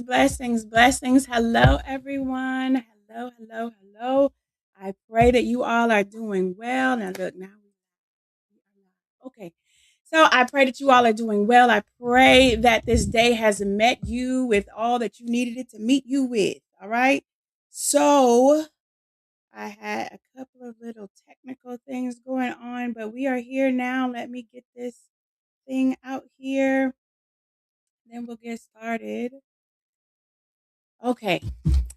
blessings, blessings. Hello, everyone. Hello, hello, hello. I pray that you all are doing well. Now, look, now we are live. Okay. So I pray that you all are doing well. I pray that this day has met you with all that you needed it to meet you with. All right. So I had a couple of little technical things going on, but we are here now. Let me get this thing out here. Then we'll get started. Okay.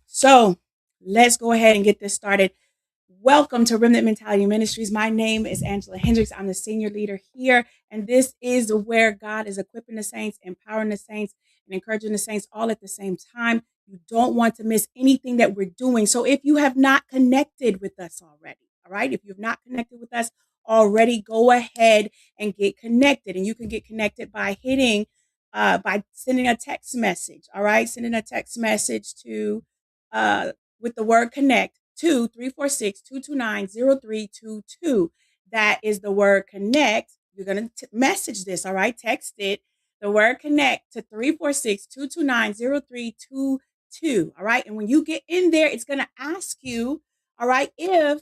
So let's go ahead and get this started. Welcome to Remnant Mentality Ministries. My name is Angela Hendricks. I'm the senior leader here, and this is where God is equipping the saints, empowering the saints, and encouraging the saints all at the same time. You don't want to miss anything that we're doing. So if you have not connected with us already, all right, if you've not connected with us already, go ahead and get connected. And you can get connected by by sending a text message, all right, sending a text message to with the word connect to 346-229-0322. That is the word connect. You're going to message this, all right? Text it, the word connect to 346-229-0322. All right. And when you get in there, it's going to ask you, all right, if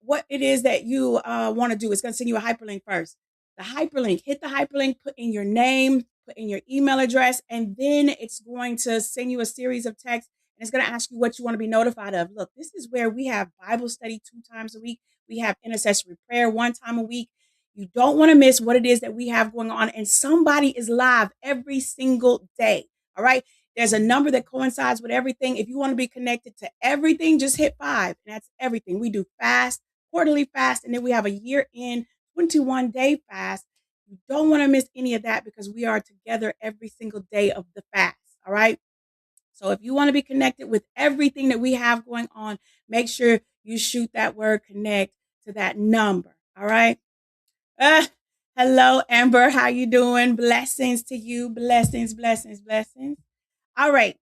what it is that you want to do. It's going to send you a hyperlink first. The hyperlink, hit the hyperlink, put in your name, put in your email address, and then it's going to send you a series of texts, and it's going to ask you what you want to be notified of. Look, this is where we have Bible study 2 times a week. We have intercessory prayer 1 time a week. You don't want to miss what it is that we have going on, and somebody is live every single day. All right. There's a number that coincides with everything. If you want to be connected to everything, just hit 5, and that's everything. We do fast, quarterly fast, and then we have a year-end 21-day fast. You don't want to miss any of that because we are together every single day of the fast. All right. So if you want to be connected with everything that we have going on, make sure you shoot that word connect to that number. All right. Uh, Hello, Amber. How you doing? Blessings to you. Blessings, blessings, blessings. All right.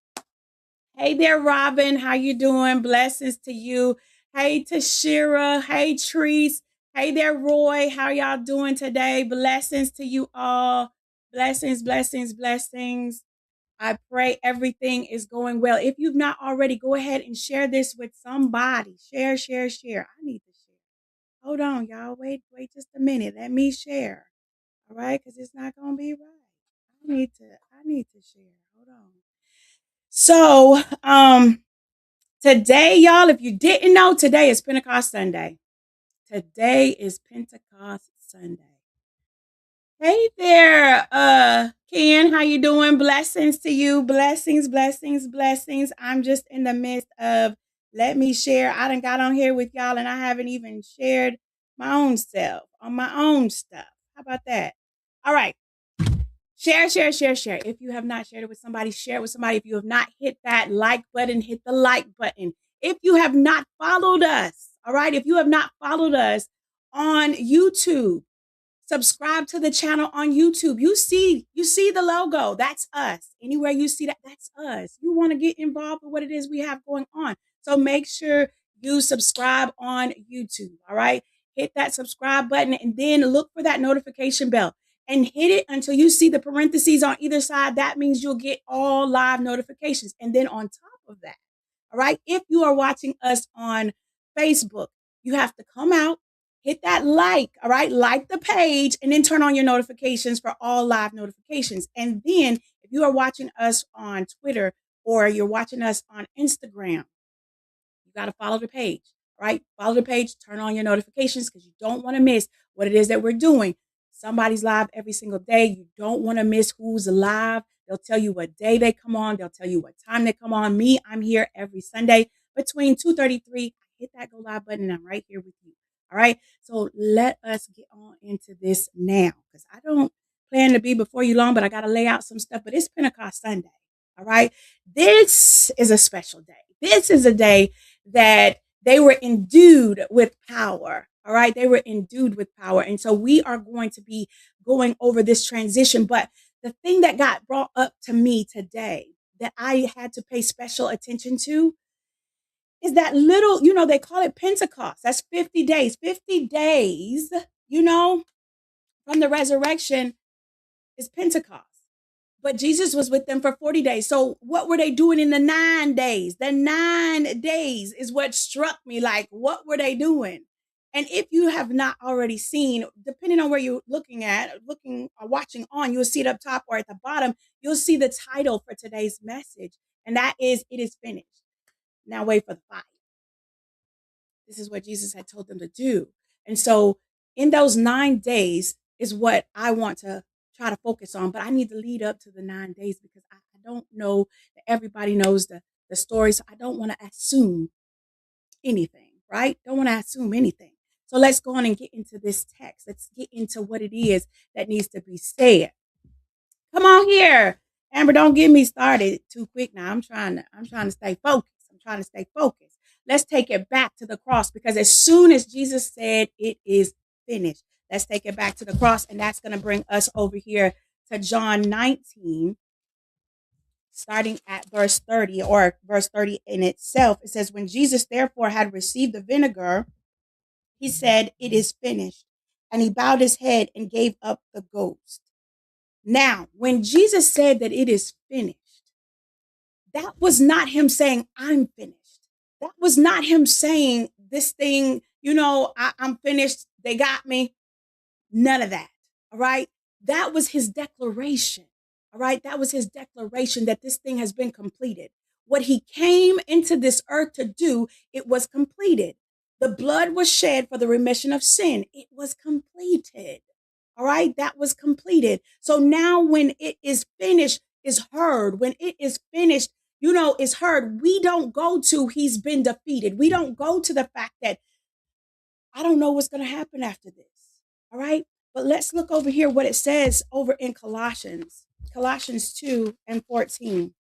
Hey there, Robin. How you doing? Blessings to you. Hey, Tashira. Hey, Treese. Hey there, Roy. How y'all doing today? Blessings to you all. Blessings, blessings, blessings. I pray everything is going well. If you've not already, go ahead and share this with somebody. Share, share, share. I need to share. Hold on, y'all. Wait just a minute. Let me share. All right, because it's not gonna be right. I need to share. Hold on. So, today, y'all, if you didn't know, today is Pentecost Sunday. Today is Pentecost Sunday. Hey there, Ken, how you doing? Blessings to you. Blessings, blessings, blessings. I'm just in the midst of let me share. I done got on here with y'all and I haven't even shared my own self on my own stuff. How about that? All right. Share, share, share, share. If you have not shared it with somebody, share it with somebody. If you have not hit that like button, hit the like button. If you have not followed us, all right, if you have not followed us on YouTube, subscribe to the channel on YouTube. You see the logo. That's us. Anywhere you see that, that's us. You want to get involved with what it is we have going on. So make sure you subscribe on YouTube. All right. Hit that subscribe button and then look for that notification bell and hit it until you see the parentheses on either side. That means you'll get all live notifications. And then on top of that, all right, if you are watching us on Facebook, you have to come out, hit that like, all right, like the page, and then turn on your notifications for all live notifications. And then if you are watching us on Twitter or you're watching us on Instagram, you got to follow the page, right? Follow the page, turn on your notifications because you don't want to miss what it is that we're doing. Somebody's live every single day. You don't want to miss who's live. They'll tell you what day they come on. They'll tell you what time they come on. Me, I'm here every Sunday between 2:33. Hit that go live button and I'm right here with you. All right. So let us get on into this now because I don't plan to be before you long, but I got to lay out some stuff. But it's Pentecost Sunday. All right. This is a special day. This is a day that they were endued with power. All right. They were endued with power. And so we are going to be going over this transition. But the thing that got brought up to me today that I had to pay special attention to is that little, they call it Pentecost. That's 50 days. 50 days, from the resurrection is Pentecost. But Jesus was with them for 40 days. So what were they doing in the 9 days? The 9 days is what struck me. Like, what were they doing? And if you have not already seen, depending on where you're looking or watching on, you'll see it up top or at the bottom, you'll see the title for today's message. And that is, It is finished. Now wait for the fire. This is what Jesus had told them to do. And so in those 9 days is what I want to try to focus on. But I need to lead up to the 9 days because I don't know that everybody knows the story. So I don't want to assume anything, right? Don't want to assume anything. So let's go on and get into this text. Let's get into what it is that needs to be said. Come on here. Amber, don't get me started too quick now. I'm trying to stay focused. I'm trying to stay focused. Let's take it back to the cross because as soon as Jesus said it is finished, let's take it back to the cross. And that's going to bring us over here to John 19, starting at verse 30 or verse 30 in itself. It says, when Jesus therefore had received the vinegar, he said, it is finished. And he bowed his head and gave up the ghost. Now, when Jesus said that it is finished, that was not him saying, I'm finished. That was not him saying this thing, I'm finished. They got me. None of that. All right. That was his declaration. All right. That was his declaration that this thing has been completed. What he came into this earth to do, it was completed. The blood was shed for the remission of sin. It was completed. All right, that was completed. So now when it is finished, is heard. When it is finished, is heard. We don't go to he's been defeated. We don't go to the fact that I don't know what's going to happen after this. All right, but let's look over here what it says over in Colossians 2 and 14.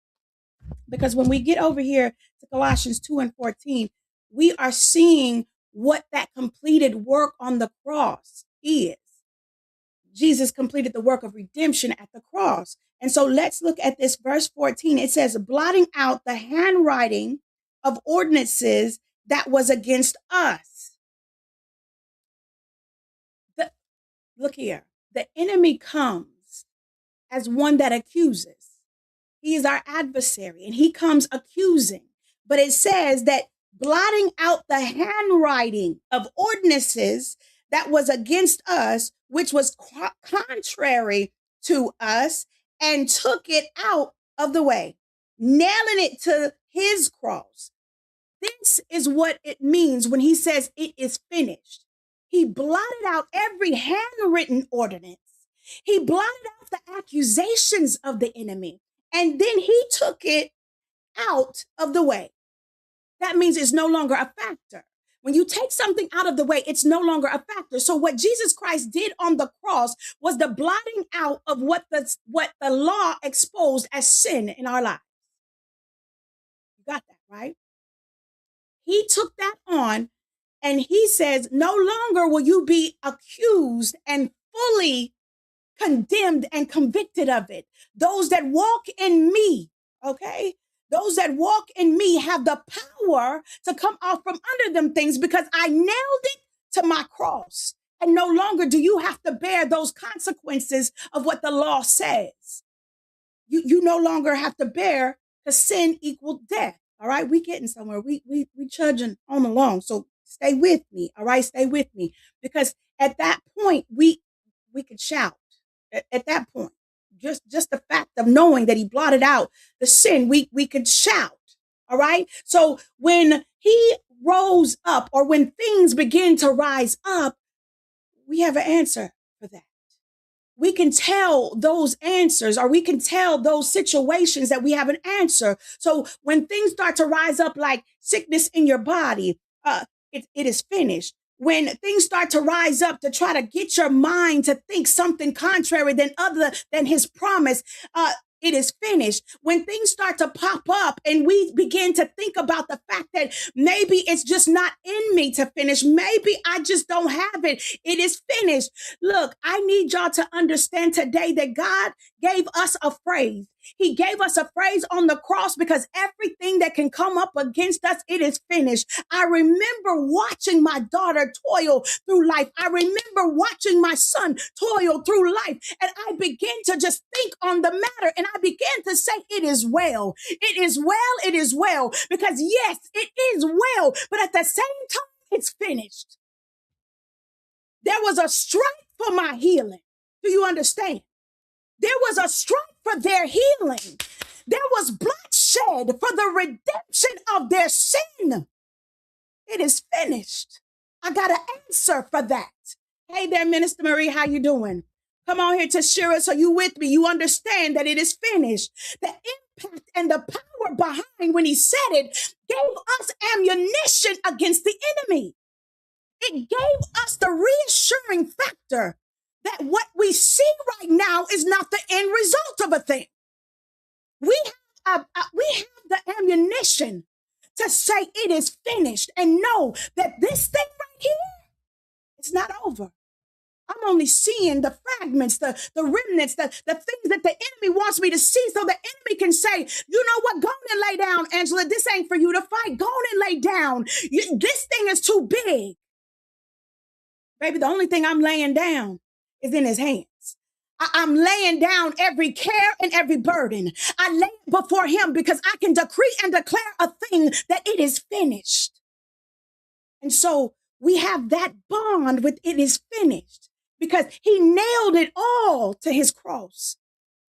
Because when we get over here to Colossians 2 and 14, we are seeing what that completed work on the cross is. Jesus completed the work of redemption at the cross. And so let's look at this verse 14. It says, blotting out the handwriting of ordinances that was against us. Look here. The enemy comes as one that accuses. He is our adversary and he comes accusing. But it says that blotting out the handwriting of ordinances that was against us, which was contrary to us, and took it out of the way, nailing it to his cross. This is what it means when he says it is finished. He blotted out every handwritten ordinance. He blotted out the accusations of the enemy, and then he took it out of the way. That means it's no longer a factor. When you take something out of the way, it's no longer a factor. So what Jesus Christ did on the cross was the blotting out of what the law exposed as sin in our lives. You got that, right? He took that on and he says, no longer will you be accused and fully condemned and convicted of it. Those that walk in me, okay? Those that walk in me have the power to come off from under them things because I nailed it to my cross. And no longer do you have to bear those consequences of what the law says. You no longer have to bear because sin equals death. All right, we getting somewhere. We trudging on along. So stay with me. All right, stay with me. Because at that point, we could shout. At that point. Just the fact of knowing that he blotted out the sin, we could shout. All right. So when he rose up or when things begin to rise up, we have an answer for that. We can tell those answers or we can tell those situations that we have an answer. So when things start to rise up like sickness in your body, it is finished. When things start to rise up to try to get your mind to think something contrary than other than his promise, it is finished. When things start to pop up and we begin to think about the fact that maybe it's just not in me to finish, maybe I just don't have it, it is finished. Look, I need y'all to understand today that God gave us a phrase. He gave us a phrase on the cross because everything that can come up against us, it is finished. I remember watching my daughter toil through life. I remember watching my son toil through life. And I began to just think on the matter. And I began to say, it is well. It is well. It is well. Because yes, it is well. But at the same time, it's finished. There was a stripe for my healing. Do you understand? There was a stripe for their healing. There was bloodshed for the redemption of their sin. It is finished. I got an answer for that. Hey there, Minister Marie, how you doing? Come on here to share it so you with me. You understand that it is finished. The impact and the power behind when he said it gave us ammunition against the enemy. It gave us the reassuring factor that what we see right now is not the end result of a thing. We have the ammunition to say it is finished and know that this thing right here, it's not over. I'm only seeing the fragments, the remnants, the things that the enemy wants me to see so the enemy can say, you know what, go on and lay down, Angela. This ain't for you to fight. Go on and lay down. This thing is too big. Baby, the only thing I'm laying down is in his hands. I'm laying down every care and every burden. I lay it before him because I can decree and declare a thing that it is finished. And so we have that bond with it is finished because he nailed it all to his cross.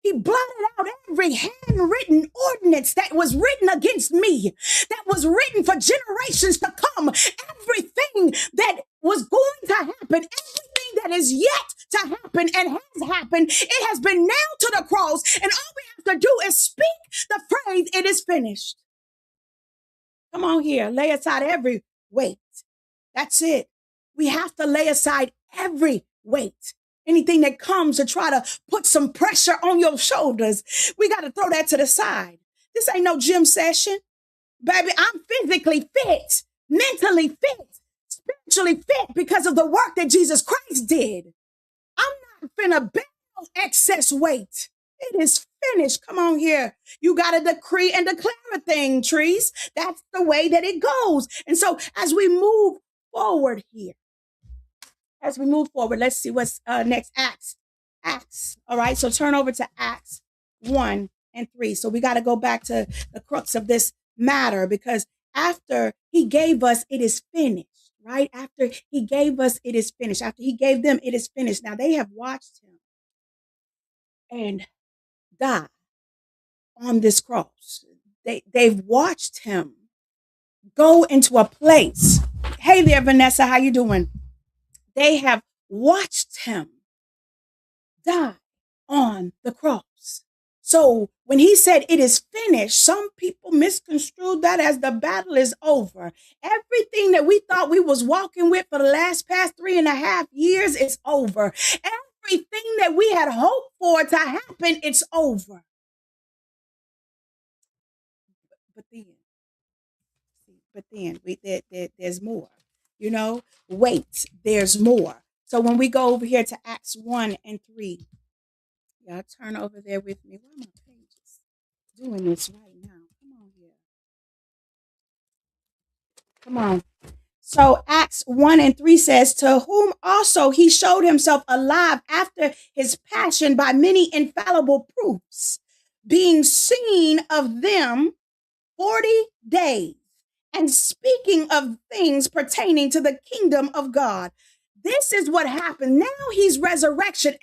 He blotted out every handwritten ordinance that was written against me, that was written for generations to come. Everything that was going to happen, everything that is yet to happen and has happened, it has been nailed to the cross. And all we have to do is speak the phrase, it is finished. Come on here, lay aside every weight. That's it. We have to lay aside every weight. Anything that comes to try to put some pressure on your shoulders, we got to throw that to the side. This ain't no gym session. Baby, I'm physically fit, mentally fit, spiritually fit because of the work that Jesus Christ did. I'm not finna bear no excess weight. It is finished. Come on here. You got to decree and declare a thing, Trees. That's the way that it goes. And so as we move forward here, let's see what's next. Acts. All right. So turn over to Acts 1 and 3. So we got to go back to the crux of this matter because after he gave us, it is finished, right? After he gave us, it is finished. After he gave them, it is finished. Now they have watched him and die on this cross. They've watched him go into a place. Hey there, Vanessa. How you doing? They have watched him die on the cross. So when he said it is finished, some people misconstrued that as the battle is over. Everything that we thought we was walking with for the past 3.5 years is over. Everything that we had hoped for to happen, it's over. But then there's more. You know, wait, there's more. So when we go over here to Acts 1 and 3, y'all turn over there with me. Why are my pages doing this right now? Come on here. Come on. So Acts 1 and 3 says, to whom also he showed himself alive after his passion by many infallible proofs, being seen of them 40 days. And speaking of things pertaining to the kingdom of God. This is what happened. Now he's resurrected.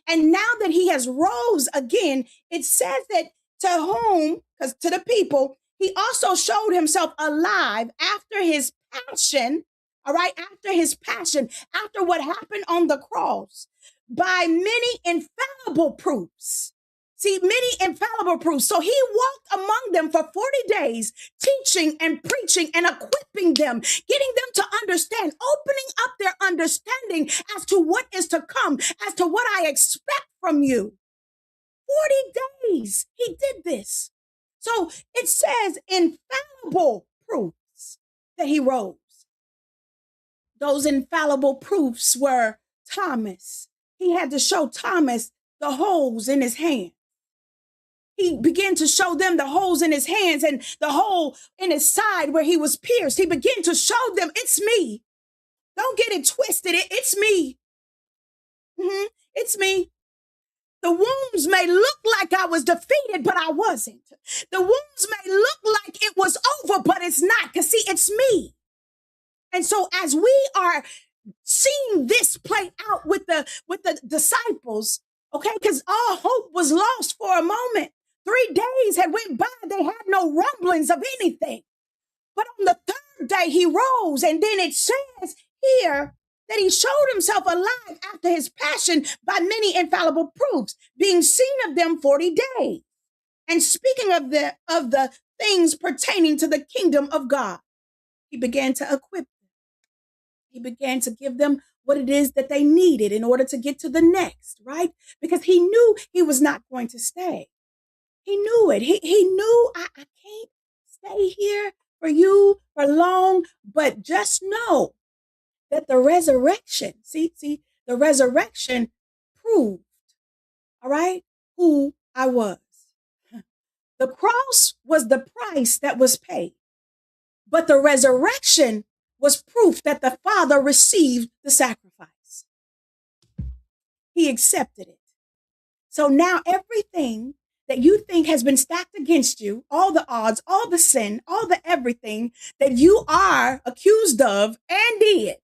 And now that he has rose again, it says that to whom, because to the people, he also showed himself alive after his passion. All right. After his passion, after what happened on the cross, by many infallible proofs. See, many infallible proofs. So he walked among them for 40 days, teaching and preaching and equipping them, getting them to understand, opening up their understanding as to what is to come, as to what I expect from you. 40 days he did this. So it says infallible proofs that he rose. Those infallible proofs were Thomas. He had to show Thomas the holes in his hand. he began to show them the holes in his hands and the hole in his side where he was pierced. He began to show them, it's me. Don't get it twisted. It's me. It's me. The wounds may look like I was defeated, but I wasn't. The wounds may look like it was over, but it's not. Because see, it's me. And so as we are seeing this play out with the disciples, okay, because all hope was lost for a moment. 3 days had went by. They had no rumblings of anything. But on the 3rd day, he rose. And then it says here that he showed himself alive after his passion by many infallible proofs, being seen of them 40 days. And speaking of the things pertaining to the kingdom of God, he began to equip them. He began to give them what it is that they needed in order to get to the next, right? Because he knew he was not going to stay. He knew it. He knew I can't stay here for you for long, but just know that the resurrection, see, the resurrection proved, all right, who I was. The cross was the price that was paid, but the resurrection was proof that the Father received the sacrifice. He accepted it. So now everything that you think has been stacked against you, all the odds, all the sin, all the everything that you are accused of and did,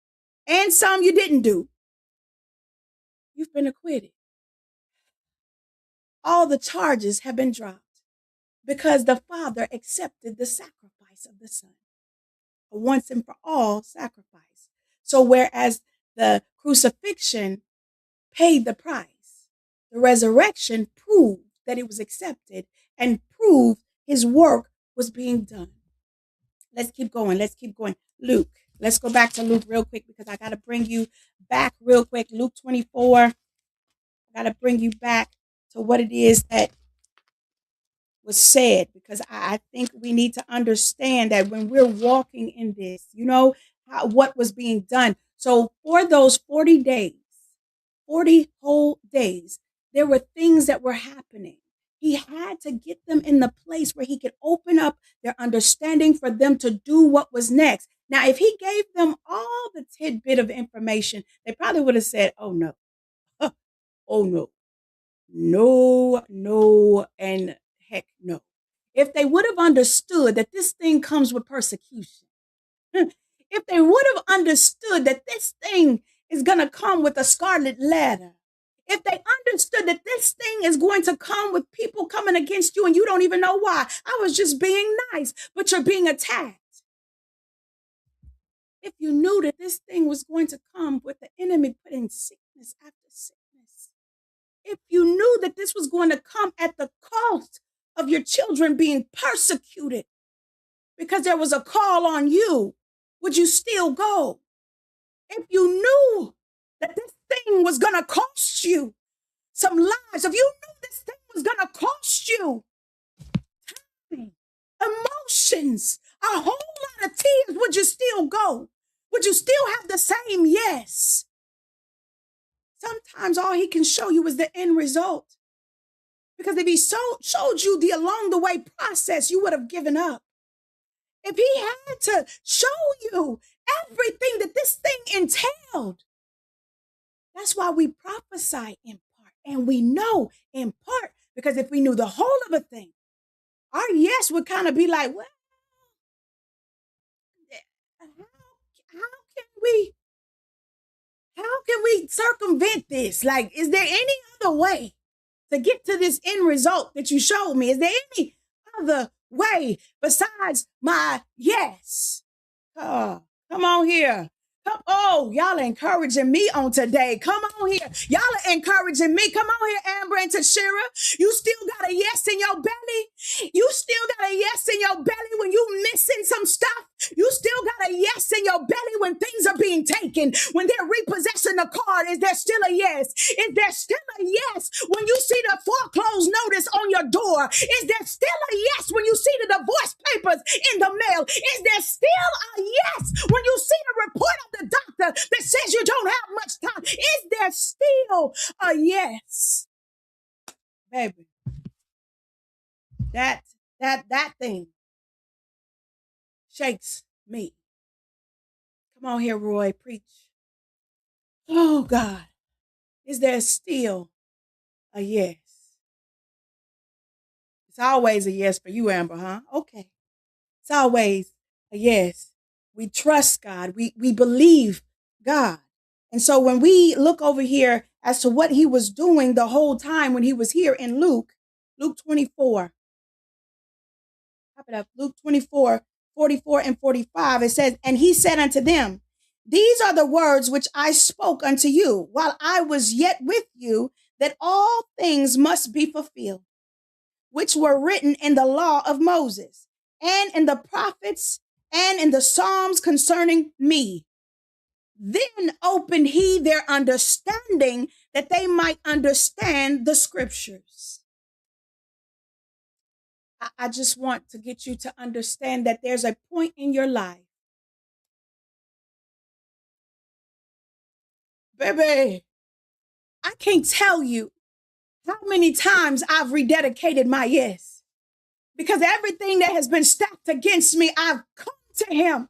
and some you didn't do, you've been acquitted. All the charges have been dropped because the Father accepted the sacrifice of the Son, a once and for all sacrifice. So whereas the crucifixion paid the price, the resurrection proved that it was accepted and proved his work was being done. Let's keep going. Luke. Let's go back to Luke real quick because I got to bring you back real quick. Luke 24. I got to bring you back to what it is that was said, because I think we need to understand that when we're walking in this, what was being done. So for those 40 days, 40 whole days, there were things that were happening. He had to get them in the place where he could open up their understanding for them to do what was next. Now, if he gave them all the tidbit of information, they probably would have said, oh no, oh no, no, and heck no. If they would have understood that this thing comes with persecution, if they would have understood that this thing is going to come with a scarlet letter, if they understood that this thing is going to come with people coming against you and you don't even know why. I was just being nice, but you're being attacked. If you knew that this thing was going to come with the enemy putting sickness after sickness, if you knew that this was going to come at the cost of your children being persecuted because there was a call on you, would you still go? If you knew that this thing was going to cost you some lives, if you knew this thing was going to cost you time, emotions, a whole lot of tears, would you still go? Would you still have the same yes? Sometimes all he can show you is the end result. Because if he showed you the along the way process, you would have given up. If he had to show you everything that this thing entailed, that's why we prophesy in part and we know in part, because if we knew the whole of a thing, our yes would kind of be like, well, how can we circumvent this? Like, is there any other way to get to this end result that you showed me? Is there any other way besides my yes? Come on here. Y'all are encouraging me on today. Come on here. Y'all are encouraging me. Come on here, Amber and Tashira. You still got a yes in your belly. You still got a yes in your belly when you missing some stuff. You still got a yes in your belly when things are being taken. When they're repossessing the card, is there still a yes? Is there still a yes when you see the foreclosed notice on your door? Is there still a yes when you see the divorce papers in the mail? Is there still a yes when you see the report of the doctor that says you don't have much time? Is there still a yes? Baby, that that thing shakes me. Come on here, Roy, preach. Oh God, is there still a yes? It's always a yes for you, Amber, huh? Okay. It's always a yes. We trust God. We believe God. And so when we look over here as to what he was doing the whole time when he was here in Luke 24, pop it up, Luke 24, 44 and 45, it says, and he said unto them, these are the words which I spoke unto you while I was yet with you, that all things must be fulfilled, which were written in the law of Moses, and in the prophets, and in the Psalms concerning me. Then opened he their understanding that they might understand the scriptures. I just want to get you to understand that there's a point in your life, baby, I can't tell you how many times I've rededicated my yes, because everything that has been stacked against me, I've come to him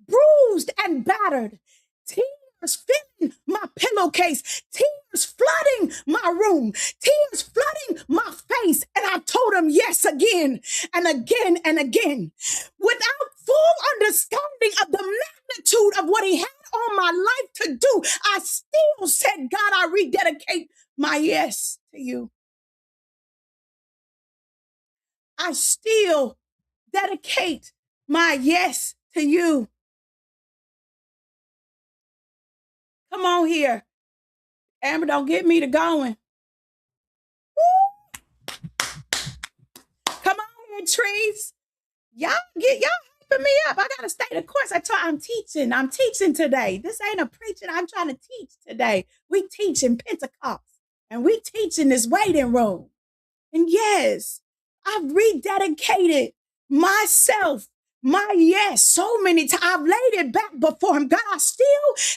bruised and battered, tears filling my pillowcase, tears flooding my room, tears flooding my face. And I told him yes again and again and again, without full understanding of the magnitude of what he had on my life to do. I still said, God, I rededicate my yes to you. I still dedicate my yes to you. Come on here. Amber, don't get me to going. Woo! Come on here, trees. Y'all hyping me up. I gotta stay the course. I'm teaching today. This ain't a preaching. I'm trying to teach today. We teach in Pentecost, and we teach in this waiting room. And yes, I've rededicated myself, my yes, so many times. I've laid it back before him. God, I still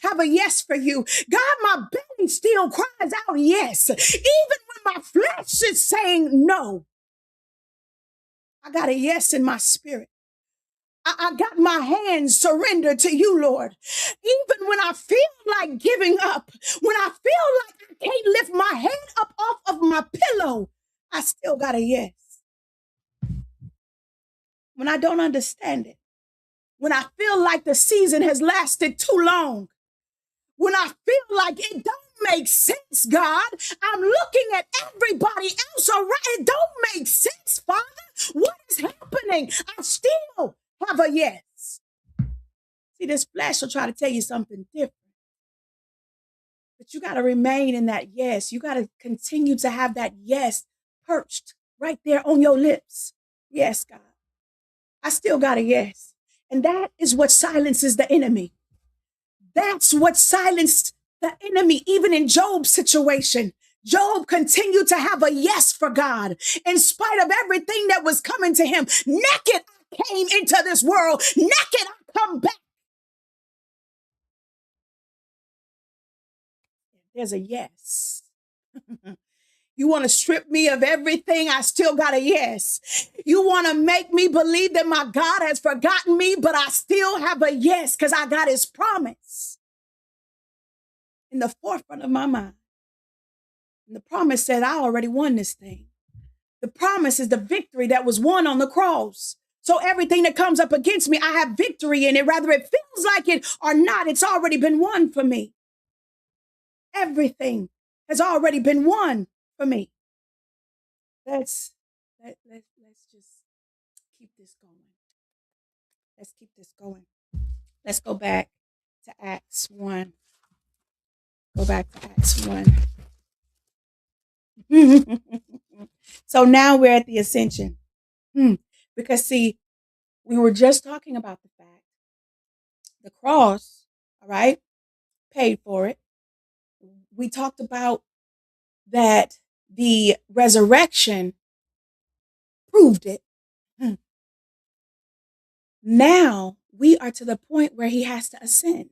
have a yes for you. God, my belly still cries out yes. Even when my flesh is saying no, I got a yes in my spirit. I got my hands surrendered to you, Lord. Even when I feel like giving up, when I feel like I can't lift my head up off of my pillow, I still got a yes. When I don't understand it, when I feel like the season has lasted too long, when I feel like it don't make sense, God, I'm looking at everybody else around. It don't make sense, Father. What is happening? I still have a yes. See, this flesh will try to tell you something different. But you got to remain in that yes. You got to continue to have that yes perched right there on your lips. Yes, God. I still got a yes. And that is what silences the enemy. That's what silenced the enemy, even in Job's situation. Job continued to have a yes for God in spite of everything that was coming to him. Naked I came into this world. Naked I come back. There's a yes. You want to strip me of everything? I still got a yes. You want to make me believe that my God has forgotten me, but I still have a yes because I got his promise in the forefront of my mind. And the promise said, I already won this thing. The promise is the victory that was won on the cross. So everything that comes up against me, I have victory in it. Whether it feels like it or not, it's already been won for me. Everything has already been won for me. Let's just keep this going. Let's keep this going. Let's go back to Acts 1. Go back to Acts 1. So now we're at the ascension. Because see, we were just talking about the fact the cross, all right, paid for it. We talked about that the resurrection proved it. Now we are to the point where he has to ascend.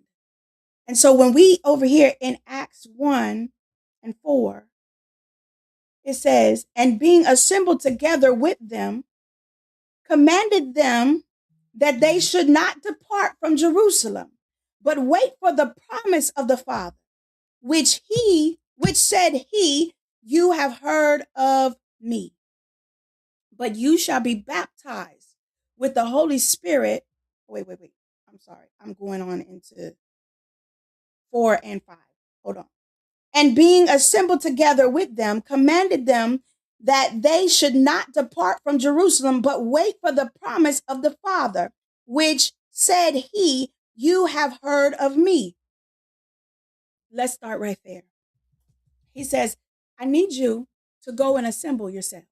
And so when we over here in Acts 1 and 4, It says, and being assembled together with them, commanded them that they should not depart from Jerusalem, but wait for the promise of the Father, which said he, you have heard of me. But you shall be baptized with the Holy Spirit. Wait. I'm sorry. I'm going on into 4 and 5. Hold on. And being assembled together with them, commanded them that they should not depart from Jerusalem, but wait for the promise of the Father, which said he, you have heard of me. Let's start right there. He says, I need you to go and assemble yourselves.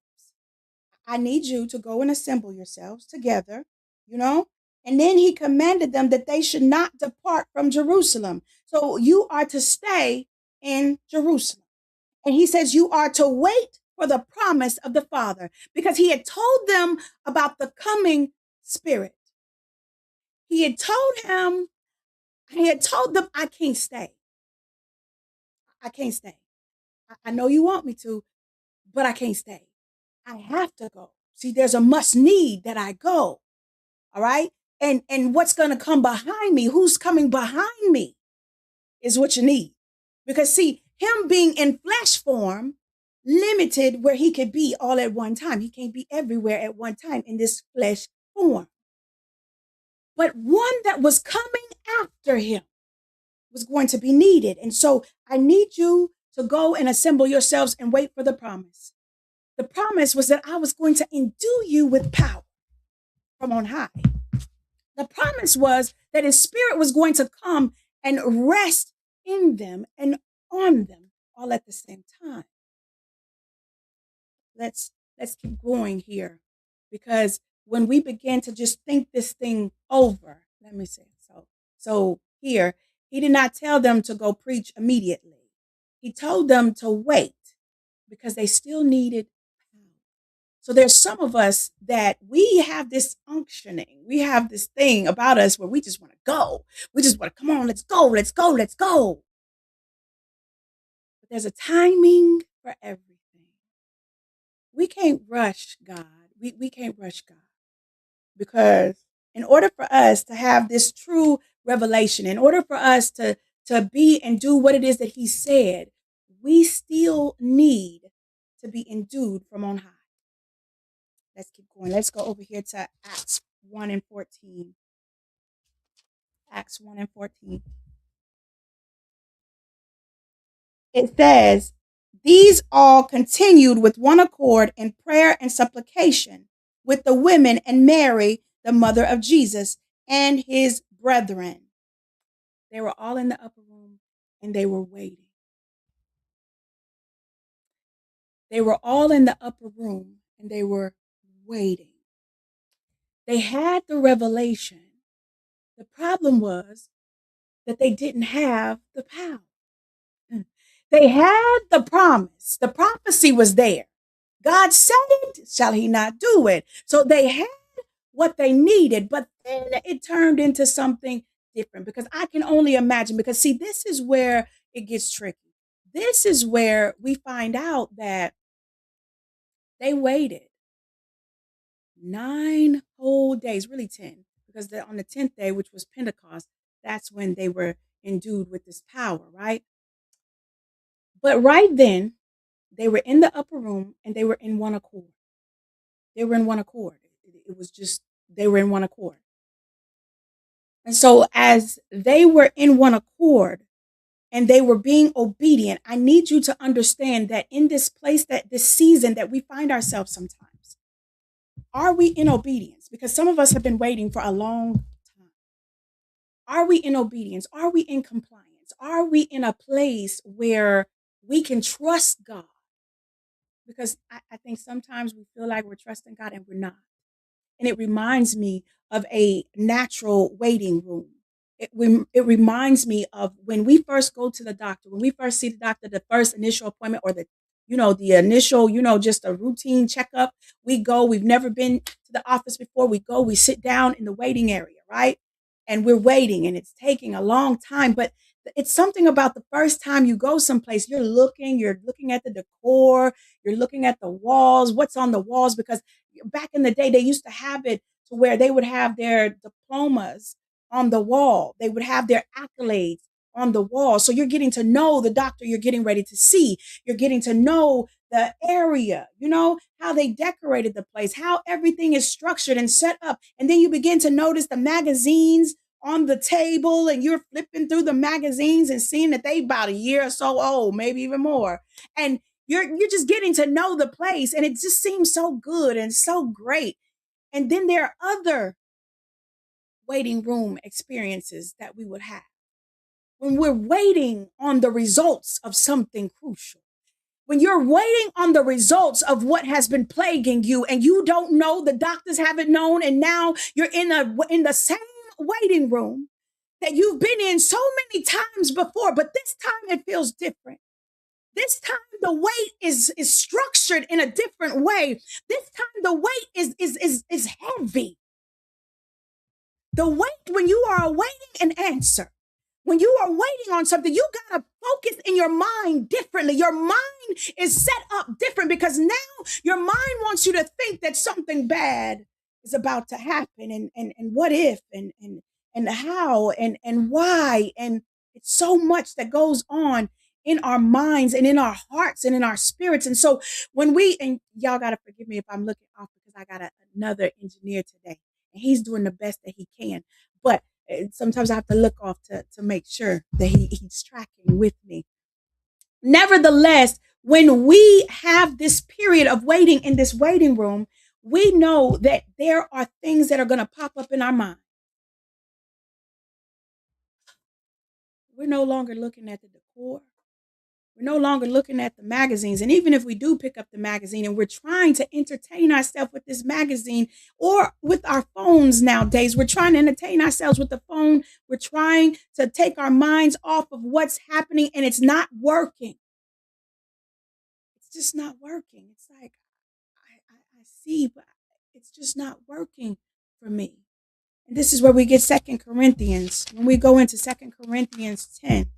I need you to go and assemble yourselves together, you know? And then he commanded them that they should not depart from Jerusalem. So you are to stay in Jerusalem. And he says you are to wait for the promise of the Father, because he had told them about the coming Spirit. He had told them, I can't stay. I can't stay. I know you want me to, but I can't stay. I have to go. See, there's a must need that I go. All right. And what's going to come behind me? Who's coming behind me is what you need. Because see, him being in flesh form limited where he could be all at one time. He can't be everywhere at one time in this flesh form. But one that was coming after him was going to be needed. And so I need you to go and assemble yourselves and wait for the promise. The promise was that I was going to endue you with power from on high. The promise was that his Spirit was going to come and rest in them and on them all at the same time. Let's keep going here, because when we begin to just think this thing over, let me say so here, he did not tell them to go preach immediately. He told them to wait because they still needed power. So there's some of us that we have this unctioning. We have this thing about us where we just want to go. We just want to, come on, let's go. But there's a timing for everything. We can't rush God. We can't rush God, because in order for us to have this true revelation, in order for us to be and do what it is that he said, we still need to be endued from on high. Let's keep going. Let's go over here to Acts 1 and 14. Acts 1 and 14. It says, these all continued with one accord in prayer and supplication with the women and Mary, the mother of Jesus, and his brethren. They were all in the upper room and they were waiting. They were all in the upper room and they were waiting. They had the revelation. The problem was that they didn't have the power. They had the promise. The prophecy was there. God said it, shall he not do it? So they had what they needed, but then it turned into something different, because I can only imagine, because see, this is where it gets tricky. This is where we find out that they waited 9 whole days, really 10, because on the 10th day, which was Pentecost, that's when they were endued with this power, right? But right then, they were in the upper room and they were in one accord. They were in one accord. It was just, they were in one accord. And so as they were in one accord and they were being obedient, I need you to understand that in this place, that this season that we find ourselves sometimes, are we in obedience? Because some of us have been waiting for a long time. Are we in obedience? Are we in compliance? Are we in a place where we can trust God? Because I think sometimes we feel like we're trusting God and we're not. And it reminds me of a natural waiting room. It reminds me of when we first go to the doctor, when we first see the doctor, the first initial appointment, or the initial, just a routine checkup. We go, we've never been to the office before. We go, we sit down in the waiting area, right? And we're waiting and it's taking a long time. But It's something about the first time you go someplace, you're looking at the decor, you're looking at the walls, what's on the walls, because back in the day, they used to have it to where they would have their diplomas on the wall, they would have their accolades on the wall. So you're getting to know the doctor you're getting ready to see, you're getting to know the area, how they decorated the place, how everything is structured and set up. And then you begin to notice the magazines on the table, and you're flipping through the magazines and seeing that they about a year or so old, maybe even more. And you're just getting to know the place, and it just seems so good and so great. And then there are other waiting room experiences that we would have when we're waiting on the results of something crucial. When you're waiting on the results of what has been plaguing you, and you don't know, the doctors haven't known, and now you're in the same waiting room that you've been in so many times before, but this time it feels different. This time the wait is structured in a different way. This time the wait is heavy. The wait, when you are awaiting an answer, when you are waiting on something, you got to focus in your mind differently. Your mind is set up different because now your mind wants you to think that something bad is about to happen, and what if, and how, and why. And it's so much that goes on in our minds and in our hearts and in our spirits. And so and y'all got to forgive me if I'm looking off, because I got another engineer today, and he's doing the best that he can. But sometimes I have to look off to make sure that he's tracking with me. Nevertheless, when we have this period of waiting in this waiting room, we know that there are things that are going to pop up in our mind. We're no longer looking at the decor. We're no longer looking at the magazines. And even if we do pick up the magazine and we're trying to entertain ourselves with this magazine or with our phones nowadays, we're trying to entertain ourselves with the phone. We're trying to take our minds off of what's happening, and it's not working. It's just not working. It's like, I see, but it's just not working for me. And this is where we get Second Corinthians. When we go into Second Corinthians 10,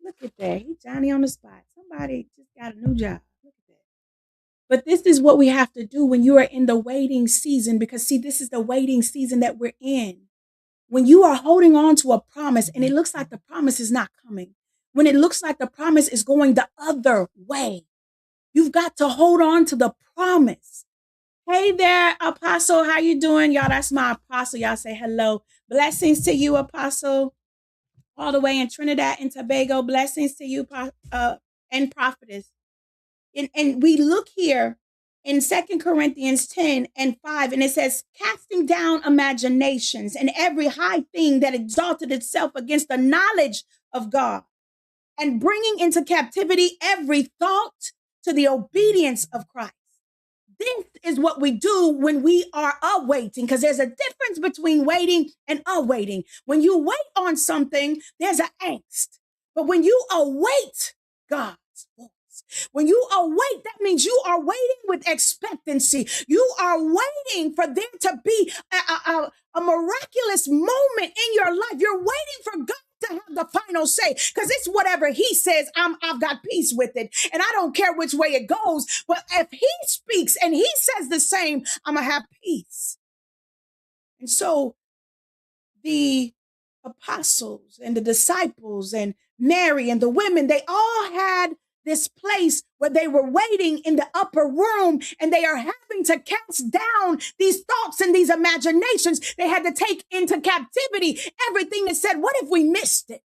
look at that. He Johnny on the spot. Somebody just got a new job. Look at that. But this is what we have to do when you are in the waiting season, because see, this is the waiting season that we're in. When you are holding on to a promise and it looks like the promise is not coming, when it looks like the promise is going the other way, you've got to hold on to the promise. Hey there, Apostle. How you doing? Y'all, that's my apostle. Y'all say hello. Blessings to you, Apostle. All the way in Trinidad and Tobago. Blessings to you, and prophetess. And we look here in Second Corinthians 10 and 5, and it says, casting down imaginations and every high thing that exalted itself against the knowledge of God, and bringing into captivity every thought to the obedience of Christ. This is what we do when we are awaiting, because there's a difference between waiting and awaiting. When you wait on something, there's an angst. But when you await God's voice, when you await, that means you are waiting with expectancy. You are waiting for there to be a miraculous moment in your life. You're waiting for God to have the final say, because it's whatever he says, I've got peace with it, and I don't care which way it goes. But if he speaks and he says the same, I'm gonna have peace. And so the apostles and the disciples and Mary and the women, they all had this place where they were waiting in the upper room, and they are having to cast down these thoughts and these imaginations. They had to take into captivity everything that said, what if we missed it?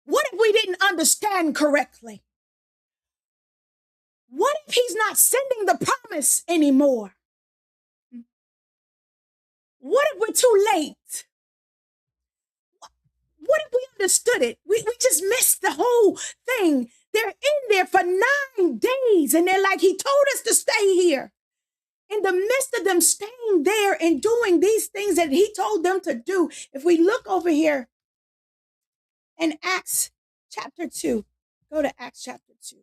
What if we didn't understand correctly? What if he's not sending the promise anymore? What if we're too late? What if we understood it? We just missed the whole thing. They're in there for 9 days, and they're like, he told us to stay here. In the midst of them staying there and doing these things that he told them to do, if we look over here in Acts chapter 2, go to Acts chapter 2.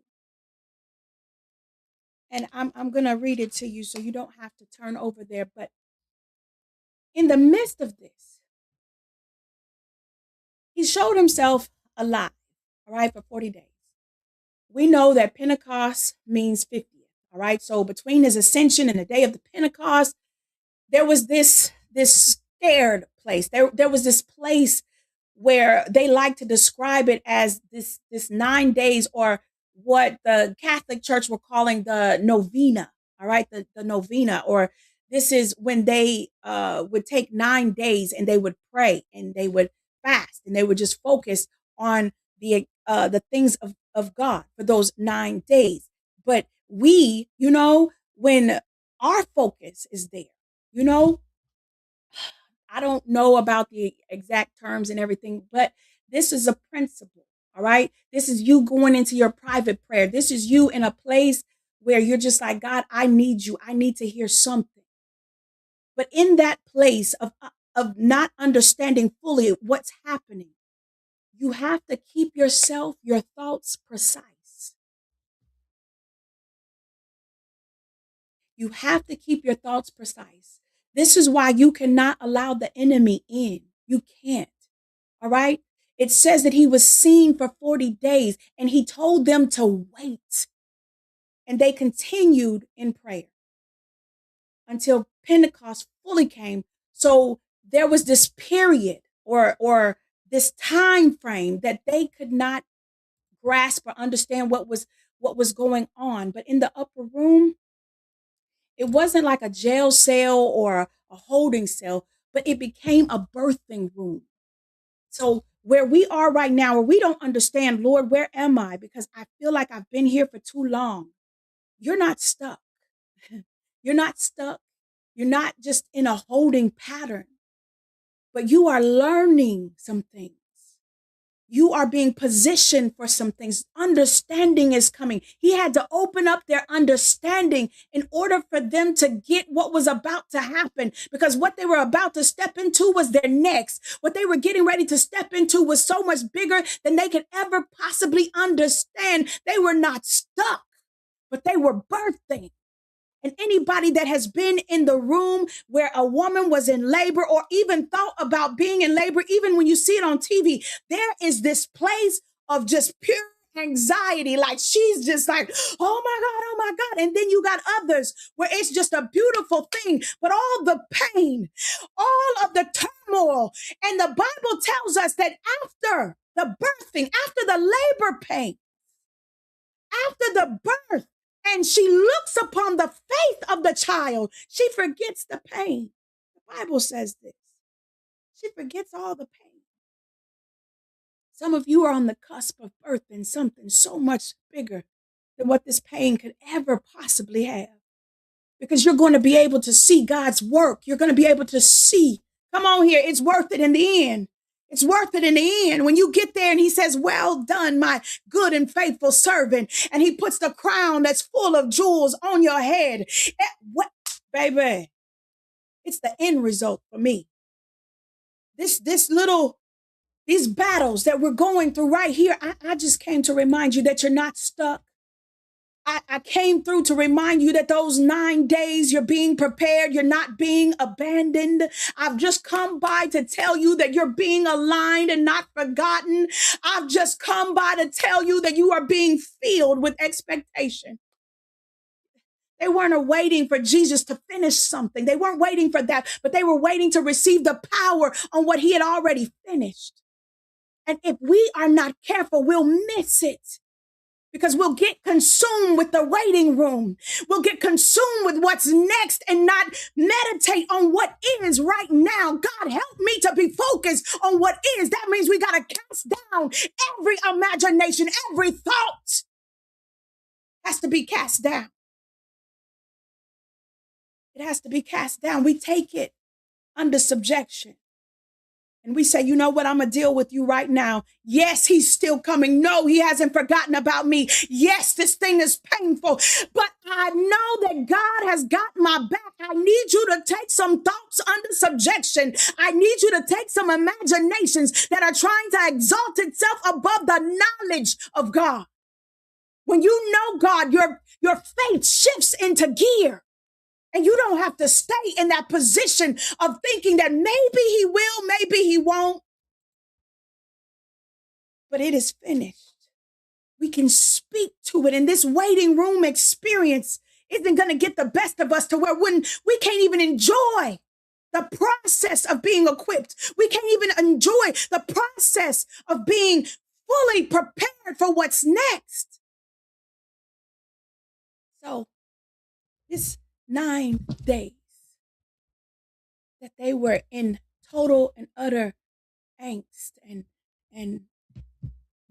And I'm going to read it to you so you don't have to turn over there. But in the midst of this, He showed himself alive, all right, for 40 days. We know that Pentecost means 50th, all right? So between his ascension and the day of the Pentecost, there was this scared place. There was this place where they like to describe it as this 9 days, or what the Catholic Church were calling the novena. All right, the novena, or this is when they would take 9 days and they would pray and they would fast and they would just focus on the things of God for those 9 days. But we, when our focus is there, you know, I don't know about the exact terms and everything, but this is a principle. All right. This is you going into your private prayer. This is you in a place where you're just like, God, I need you. I need to hear something. But in that place of not understanding fully what's happening, you have to keep your thoughts precise. You have to keep your thoughts precise. This is why you cannot allow the enemy in. You can't. All right. It says that he was seen for 40 days and he told them to wait. And they continued in prayer until Pentecost fully came. So there was this period or this time frame that they could not grasp or understand what was going on. But in the upper room, it wasn't like a jail cell or a holding cell, but it became a birthing room. So where we are right now, where we don't understand, Lord, where am I? Because I feel like I've been here for too long. You're not stuck. You're not stuck. You're not just in a holding pattern, but you are learning some things. You are being positioned for some things. Understanding is coming. He had to open up their understanding in order for them to get what was about to happen, because what they were about to step into was their next. What they were getting ready to step into was so much bigger than they could ever possibly understand. They were not stuck, but they were birthing. And anybody that has been in the room where a woman was in labor or even thought about being in labor, even when you see it on TV, there is this place of just pure anxiety. Like she's just like, oh my God, oh my God. And then you got others where it's just a beautiful thing, but all the pain, all of the turmoil. And the Bible tells us that after the birthing, after the labor pain, after the birth, and she looks upon the faith of the child, she forgets the pain. The Bible says this. She forgets all the pain. Some of you are on the cusp of birthing something so much bigger than what this pain could ever possibly have. Because you're going to be able to see God's work. You're going to be able to see, come on here, it's worth it in the end. It's worth it in the end. When you get there and he says, well done, my good and faithful servant. And he puts the crown that's full of jewels on your head. What, baby? It's the end result for me. These battles that we're going through right here, I just came to remind you that you're not stuck. I came through to remind you that those 9 days you're being prepared. You're not being abandoned. I've just come by to tell you that you're being aligned and not forgotten. I've just come by to tell you that you are being filled with expectation. They weren't waiting for Jesus to finish something. They weren't waiting for that, but they were waiting to receive the power on what he had already finished. And if we are not careful, we'll miss it. Because we'll get consumed with the waiting room. We'll get consumed with what's next and not meditate on what is right now. God, help me to be focused on what is. That means we got to cast down every imagination, every thought has to be cast down. It has to be cast down. We take it under subjection. And we say, you know what? I'm going to deal with you right now. Yes, he's still coming. No, he hasn't forgotten about me. Yes, this thing is painful, but I know that God has got my back. I need you to take some thoughts under subjection. I need you to take some imaginations that are trying to exalt itself above the knowledge of God. When you know God, your faith shifts into gear. And you don't have to stay in that position of thinking that maybe he will, maybe he won't. but it is finished. We can speak to it, and this waiting room experience isn't going to get the best of us to where when we can't even enjoy the process of being equipped. We can't even enjoy the process of being fully prepared for what's next. So this 9 days that they were in total and utter angst and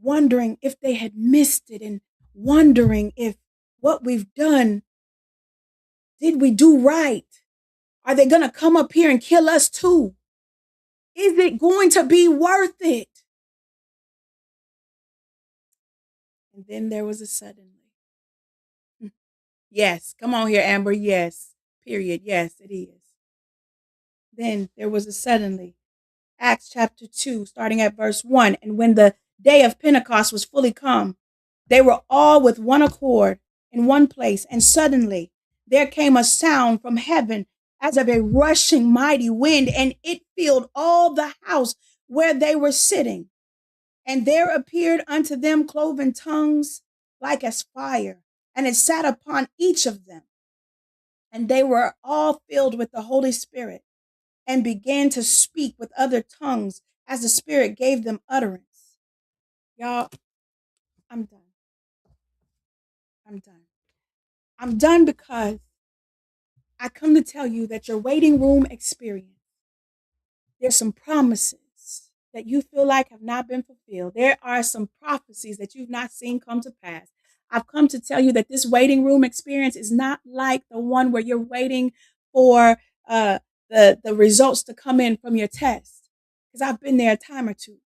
wondering if they had missed it and wondering if what we've done, did we do right? Are they going to come up here and kill us too? Is it going to be worth it? And then there was a suddenly. Yes, come on here, Amber. Yes, period. Yes, it is. Then there was a suddenly. Acts chapter 2, starting at verse 1. And when the day of Pentecost was fully come, they were all with one accord in one place. And suddenly there came a sound from heaven as of a rushing mighty wind, and it filled all the house where they were sitting. And there appeared unto them cloven tongues like as fire, and it sat upon each of them. And they were all filled with the Holy Spirit and began to speak with other tongues as the Spirit gave them utterance. Y'all, I'm done. I'm done. I'm done because I come to tell you that your waiting room experience, there's some promises that you feel like have not been fulfilled. There are some prophecies that you've not seen come to pass. I've come to tell you that this waiting room experience is not like the one where you're waiting for the results to come in from your test. Because I've been there a time or two.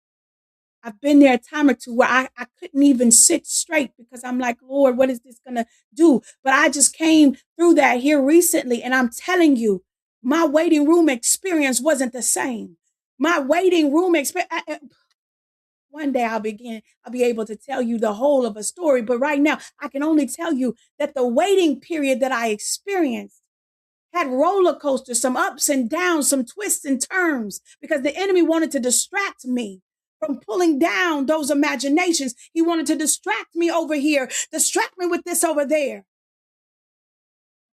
I've been there a time or two where I couldn't even sit straight because I'm like, Lord, what is this going to do? But I just came through that here recently. And I'm telling you, my waiting room experience wasn't the same. My waiting room experience, one day I'll be able to tell you the whole of a story. But right now, I can only tell you that the waiting period that I experienced had roller coasters, some ups and downs, some twists and turns, because the enemy wanted to distract me from pulling down those imaginations. He wanted to distract me over here, distract me with this over there.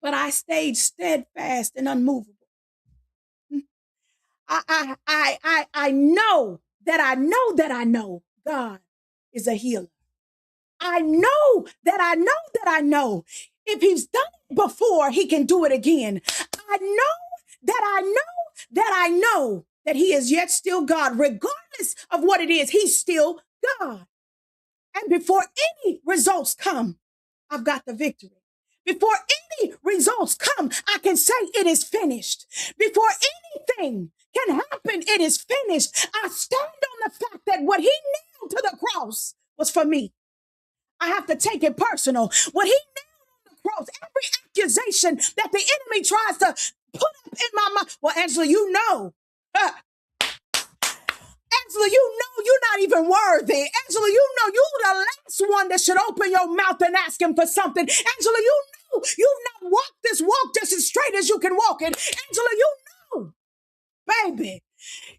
But I stayed steadfast and unmovable. I know that I know God is a healer. I know that I know that I know if he's done it before, he can do it again. I know that I know that I know that he is yet still God, regardless of what it is, he's still God. And before any results come, I've got the victory. Before any results come, I can say it is finished. Before anything can happen, it is finished. I stand on the fact that what he nailed to the cross was for me. I have to take it personal. What he nailed on the cross, every accusation that the enemy tries to put up in my mind. Well, Angela, you know. Angela, you know you're not even worthy. Angela, you know you're the last one that should open your mouth and ask him for something. Angela, you know you've not walked this walk just as straight as you can walk it. Angela, you know, baby.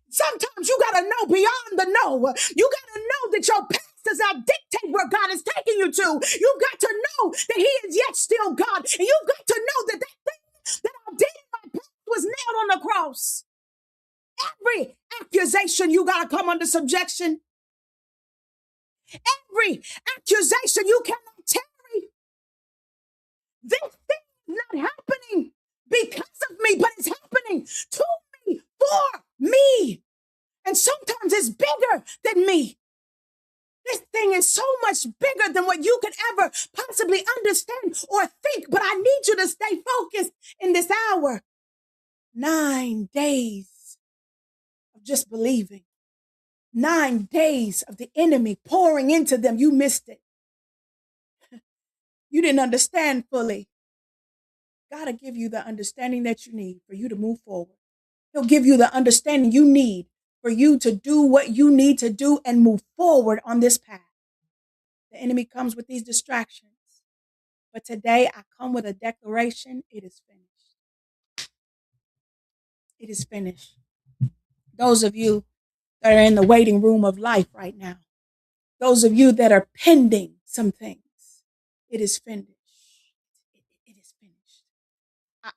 Sometimes you got to know beyond the know. You got to know that your past does not dictate where God is taking you to. You've got to know that he is yet still God. And you've got to know that that thing that I did in my past was nailed on the cross. Every accusation, you got to come under subjection. Every accusation, you cannot tarry. This thing is not happening because of me, but it's happening to me, for me. And sometimes it's bigger than me. This thing is so much bigger than what you could ever possibly understand or think. But I need you to stay focused in this hour. 9 days of just believing. 9 days of the enemy pouring into them. You missed it. You didn't understand fully. God will give you the understanding that you need for you to move forward. He'll give you the understanding you need for you to do what you need to do and move forward on this path. The enemy comes with these distractions. But today I come with a declaration. It is finished. It is finished. Those of you that are in the waiting room of life right now, Those of you that are pending some things, it is finished. It is finished.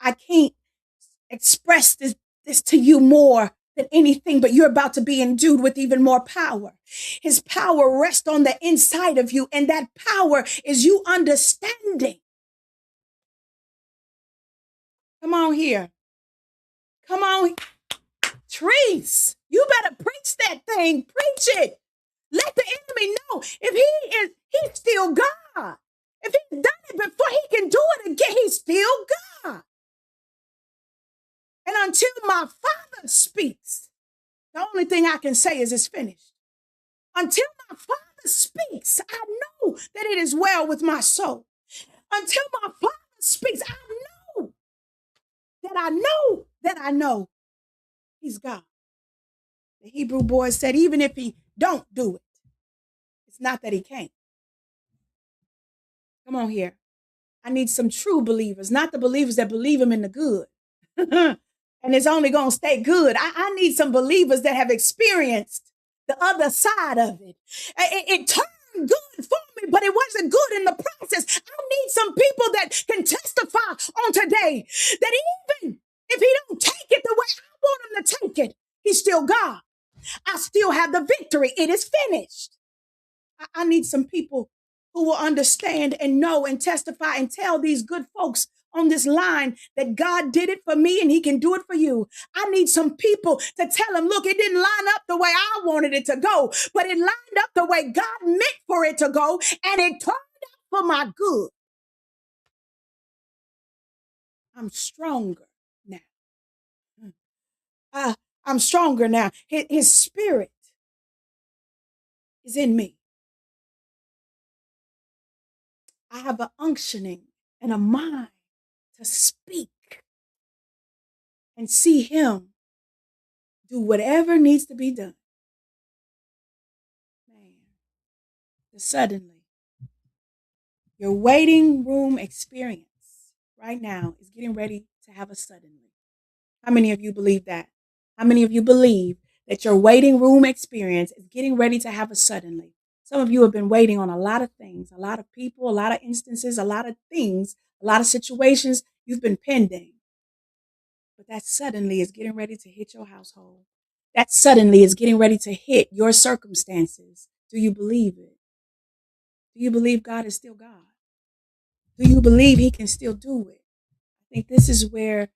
I can't express this to you more than anything, but you're about to be endued with even more power. His power rests on the inside of you, and that power is you understanding. Come on here. Come on. Trees, you better preach that thing. Preach it. Let the enemy know if he's still God. If he's done it before, he can do it again. He's still God. And until my Father speaks, the only thing I can say is it's finished. Until my Father speaks, I know that it is well with my soul. Until my Father speaks, I know he's God. The Hebrew boy said, even if he don't do it, it's not that he can't. Come on here. I need some true believers, not the believers that believe him in the good. And it's only going to stay good. I need some believers that have experienced the other side of it. It turned good for me, but it wasn't good in the process. I need some people that can testify on today that even if he don't take it the way I want him to take it, he's still God. I still have the victory. It is finished. I need some people who will understand and know and testify and tell these good folks on this line that God did it for me and he can do it for you. I need some people to tell them, look, it didn't line up the way I wanted it to go, but it lined up the way God meant for it to go, and it turned out for my good. I'm stronger now. I'm stronger now. His spirit is in me. I have an unctioning and a mind to speak and see him do whatever needs to be done. Man, suddenly, your waiting room experience right now is getting ready to have a suddenly. How many of you believe that? How many of you believe that your waiting room experience is getting ready to have a suddenly? Some of you have been waiting on a lot of things, a lot of people, a lot of instances, a lot of things, a lot of situations. You've been pending. But that suddenly is getting ready to hit your household. That suddenly is getting ready to hit your circumstances. Do you believe it? Do you believe God is still God? Do you believe he can still do it? I think this is where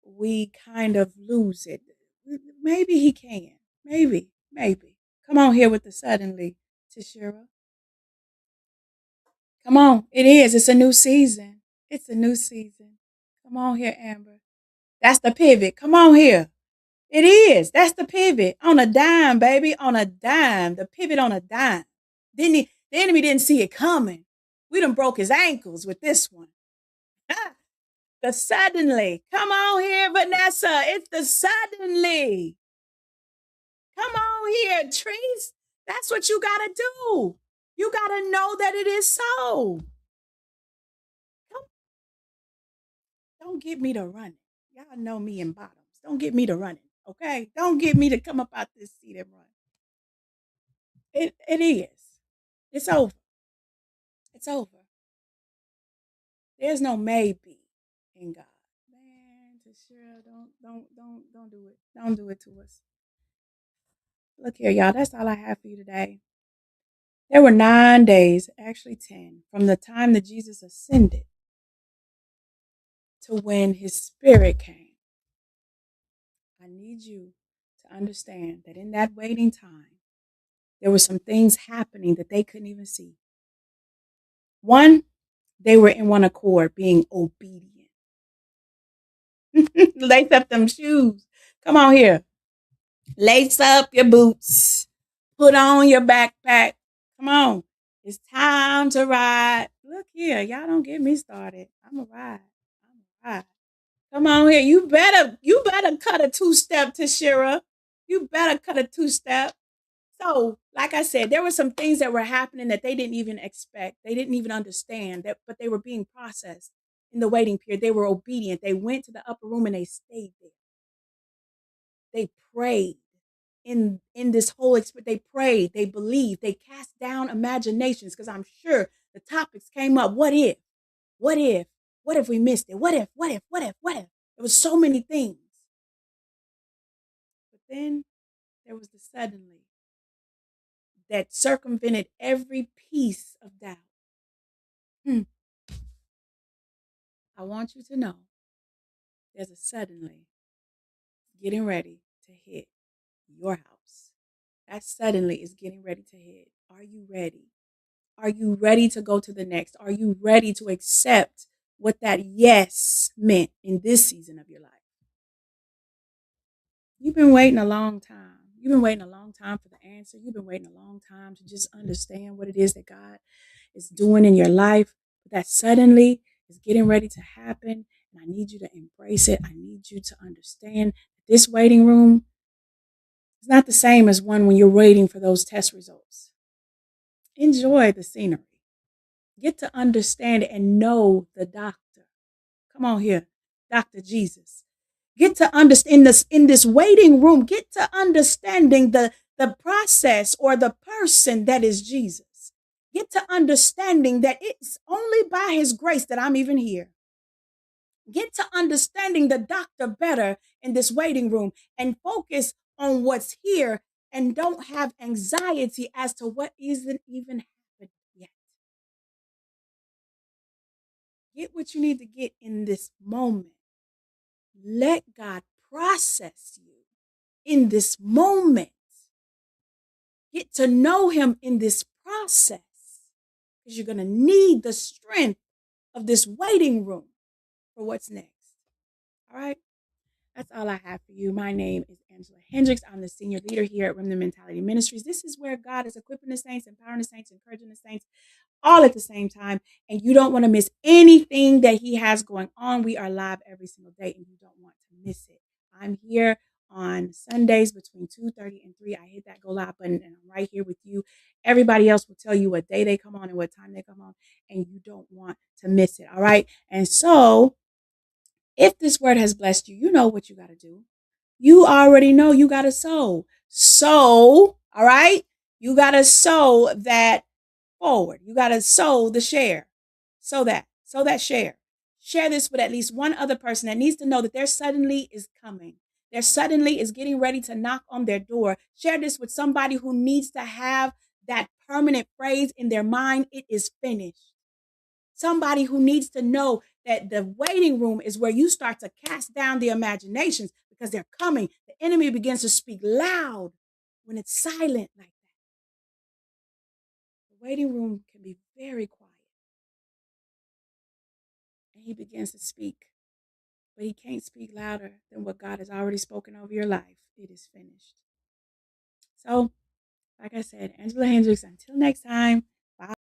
we kind of lose it. Maybe he can. Maybe. Come on here with the suddenly, Tashira. Come on. It is. It's a new season. It's a new season. Come on here, Amber. That's the pivot. Come on here. It is. That's the pivot. On a dime, baby. On a dime. The pivot on a dime. The enemy didn't see it coming. We done broke his ankles with this one. The suddenly. Come on here, Vanessa. It's the suddenly. Come on here, Trees. That's what you got to do. You got to know that it is so. Don't get me to running. Y'all know me in bottoms. Don't get me to running, okay? Don't get me to come up out this seat and run. It is. It's over. It's over. There's no maybe in God. Man, Tashira, don't do it. Don't do it to us. Look here, y'all. That's all I have for you today. There were 9 days, actually 10, from the time that Jesus ascended to when his spirit came. I need you to understand that in that waiting time, there were some things happening that they couldn't even see. One, they were in one accord, being obedient. Lace up them shoes. Come on here. Lace up your boots. Put on your backpack. Come on. It's time to ride. Look here. Y'all don't get me started. I'm a ride. Come on here. You better cut a two-step, Tashira. You better cut a two-step. So, like I said, there were some things that were happening that they didn't even expect. They didn't even understand that, but they were being processed in the waiting period. They were obedient. They went to the upper room and they stayed there. They prayed in this whole experience. They prayed, they believed, they cast down imaginations, because I'm sure the topics came up. What if? What if? What if we missed it? What if? What if? What if? What if? There was so many things. But then there was the suddenly that circumvented every piece of doubt. Hmm. I want you to know there's a suddenly getting ready to hit your house. That suddenly is getting ready to hit. Are you ready? Are you ready to go to the next? Are you ready to accept what that yes meant in this season of your life? You've been waiting a long time. You've been waiting a long time for the answer. You've been waiting a long time to just understand what it is that God is doing in your life. But that suddenly is getting ready to happen. And I need you to embrace it. I need you to understand that this waiting room is not the same as one when you're waiting for those test results. Enjoy the scenery. Get to understand and know the doctor. Come on here, Dr. Jesus. Get to understand this in this waiting room. Get to understanding the process or the person that is Jesus. Get to understanding that it's only by his grace that I'm even here. Get to understanding the doctor better in this waiting room and focus on what's here and don't have anxiety as to what isn't even happened yet. Get what you need to get in this moment. Let God process you in this moment. Get to know him in this process, because you're going to need the strength of this waiting room for what's next. All right. That's all I have for you. My name is Angela Hendricks. I'm the senior leader here at Remnant Mentality Ministries. This is where God is equipping the saints, empowering the saints, encouraging the saints, all at the same time. And you don't want to miss anything that he has going on. We are live every single day, and you don't want to miss it. I'm here on Sundays between 2:30 and 3. I hit that go live button, and I'm right here with you. Everybody else will tell you what day they come on and what time they come on, and you don't want to miss it. All right. And so if this word has blessed you, you know what you got to do. You already know you got to sow. Sow, all right? You got to sow that forward. You got to sow the share. Sow that share. Share this with at least one other person that needs to know that their suddenly is coming. Their suddenly is getting ready to knock on their door. Share this with somebody who needs to have that permanent phrase in their mind. It is finished. Somebody who needs to know that the waiting room is where you start to cast down the imaginations, because they're coming. The enemy begins to speak loud when it's silent like that. The waiting room can be very quiet. And he begins to speak. But he can't speak louder than what God has already spoken over your life. It is finished. So, like I said, Angela Hendricks, until next time, bye.